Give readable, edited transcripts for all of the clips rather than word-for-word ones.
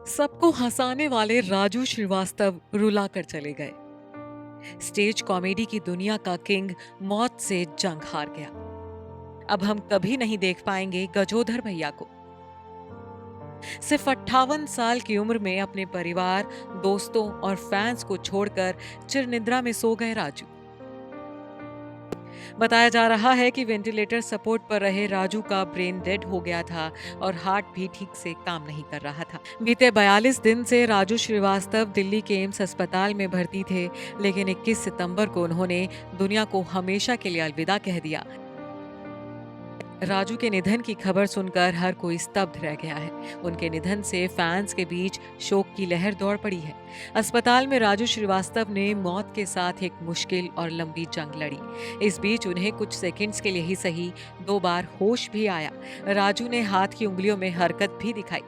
सबको हंसाने वाले राजू श्रीवास्तव रुला कर चले गए। स्टेज कॉमेडी की दुनिया का किंग मौत से जंग हार गया। अब हम कभी नहीं देख पाएंगे गजोधर भैया को। सिर्फ 58 साल की उम्र में अपने परिवार, दोस्तों और फैंस को छोड़कर चिरनिद्रा में सो गए राजू। बताया जा रहा है कि वेंटिलेटर सपोर्ट पर रहे राजू का ब्रेन डेड हो गया था और हार्ट भी ठीक से काम नहीं कर रहा था। बीते 42 दिन से राजू श्रीवास्तव दिल्ली के एम्स अस्पताल में भर्ती थे, लेकिन 21 सितंबर को उन्होंने दुनिया को हमेशा के लिए अलविदा कह दिया। राजू के निधन की खबर सुनकर हर कोई स्तब्ध रह गया है। उनके निधन से फैंस के बीच शोक की लहर दौड़ पड़ी है। अस्पताल में राजू श्रीवास्तव ने मौत के साथ एक मुश्किल और लंबी जंग लड़ी। इस बीच उन्हें कुछ सेकंड्स के लिए ही सही 2 बार होश भी आया। राजू ने हाथ की उंगलियों में हरकत भी दिखाई।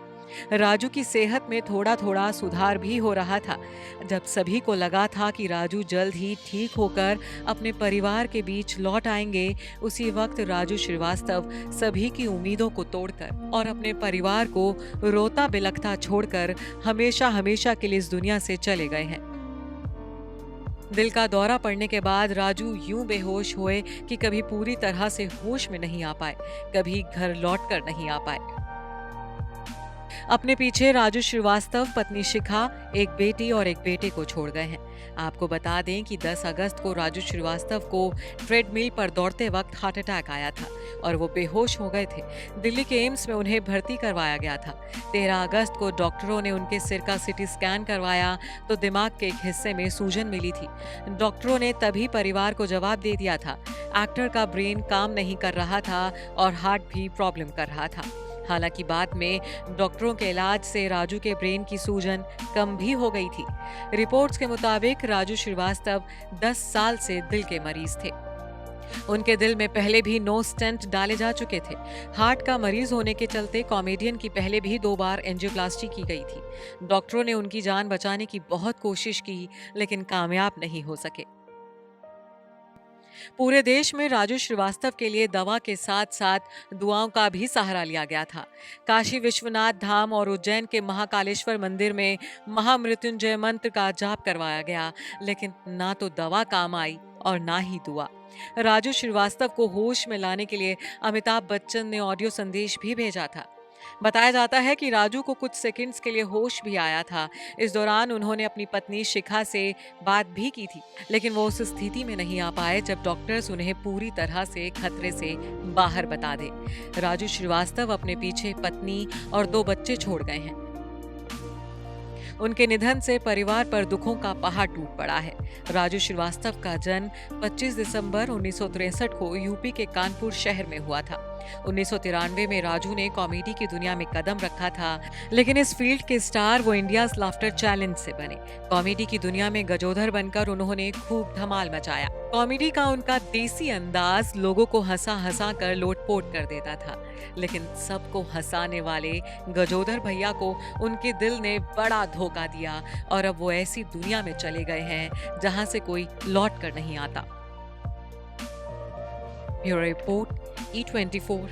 राजू की सेहत में थोड़ा थोड़ा सुधार भी हो रहा था। जब सभी को लगा था कि राजू जल्द ही ठीक होकर अपने परिवार के बीच लौट आएंगे, उसी वक्त राजू श्रीवास्तव सभी की उम्मीदों को तोड़कर और अपने परिवार को रोता बिलखता छोड़कर हमेशा हमेशा के लिए इस दुनिया से चले गए हैं। दिल का दौरा पड़ने के बाद राजू यूं बेहोश हुए कि कभी पूरी तरह से होश में नहीं आ पाए, कभी घर लौट कर नहीं आ पाए। अपने पीछे राजू श्रीवास्तव पत्नी शिखा, एक बेटी और एक बेटे को छोड़ गए हैं। आपको बता दें कि 10 अगस्त को राजू श्रीवास्तव को ट्रेडमिल पर दौड़ते वक्त हार्ट अटैक आया था और वो बेहोश हो गए थे। दिल्ली के एम्स में उन्हें भर्ती करवाया गया था। 13 अगस्त को डॉक्टरों ने उनके सिर का सीटी स्कैन करवाया तो दिमाग के एक हिस्से में सूजन मिली थी। डॉक्टरों ने तभी परिवार को जवाब दे दिया था। एक्टर का ब्रेन काम नहीं कर रहा था और हार्ट भी प्रॉब्लम कर रहा था। हालांकि बाद में डॉक्टरों के इलाज से राजू के ब्रेन की सूजन कम भी हो गई थी। रिपोर्ट्स के मुताबिक राजू श्रीवास्तव 10 साल से दिल के मरीज थे। उनके दिल में पहले भी 9 स्टेंट डाले जा चुके थे। हार्ट का मरीज होने के चलते कॉमेडियन की पहले भी 2 बार एंजियोप्लास्टी की गई थी। डॉक्टरों ने उनकी जान बचाने की बहुत कोशिश की, लेकिन कामयाब नहीं हो सके। पूरे देश में राजू श्रीवास्तव के लिए दवा के साथ साथ दुआओं का भी सहारा लिया गया था। काशी विश्वनाथ धाम और उज्जैन के महाकालेश्वर मंदिर में महामृत्युंजय मंत्र का जाप करवाया गया, लेकिन ना तो दवा काम आई और ना ही दुआ। राजू श्रीवास्तव को होश में लाने के लिए अमिताभ बच्चन ने ऑडियो संदेश भी भेजा था। बताया जाता है कि राजू को कुछ सेकंड्स के लिए होश भी आया था। इस दौरान उन्होंने अपनी पत्नी शिखा से बात भी की थी, लेकिन वो उस स्थिति में नहीं आ पाए जब डॉक्टर्स उन्हें पूरी तरह से खतरे से बाहर बता दे। राजू श्रीवास्तव अपने पीछे पत्नी और 2 बच्चे छोड़ गए हैं। उनके निधन से परिवार पर दुखों का पहाड़ टूट पड़ा है। राजू श्रीवास्तव का जन्म 25 दिसंबर 1963 को यूपी के कानपुर शहर में हुआ था। 1993 में राजू ने कॉमेडी की दुनिया में कदम रखा था, लेकिन इस फील्ड के स्टार वो इंडियाज लाफ्टर चैलेंज से बने। कॉमेडी की दुनिया में गजोधर बनकर उन्होंने खूब धमाल मचाया। कॉमेडी का उनका देसी अंदाज लोगों को हंसा हंसा कर लोटपोट कर देता था, लेकिन सबको हंसाने वाले गजोधर भैया को उनके दिल ने बड़ा धोखा दिया और अब वो ऐसी दुनिया में चले गए हैं जहां से कोई लौट कर नहीं आता। Bureau report E24।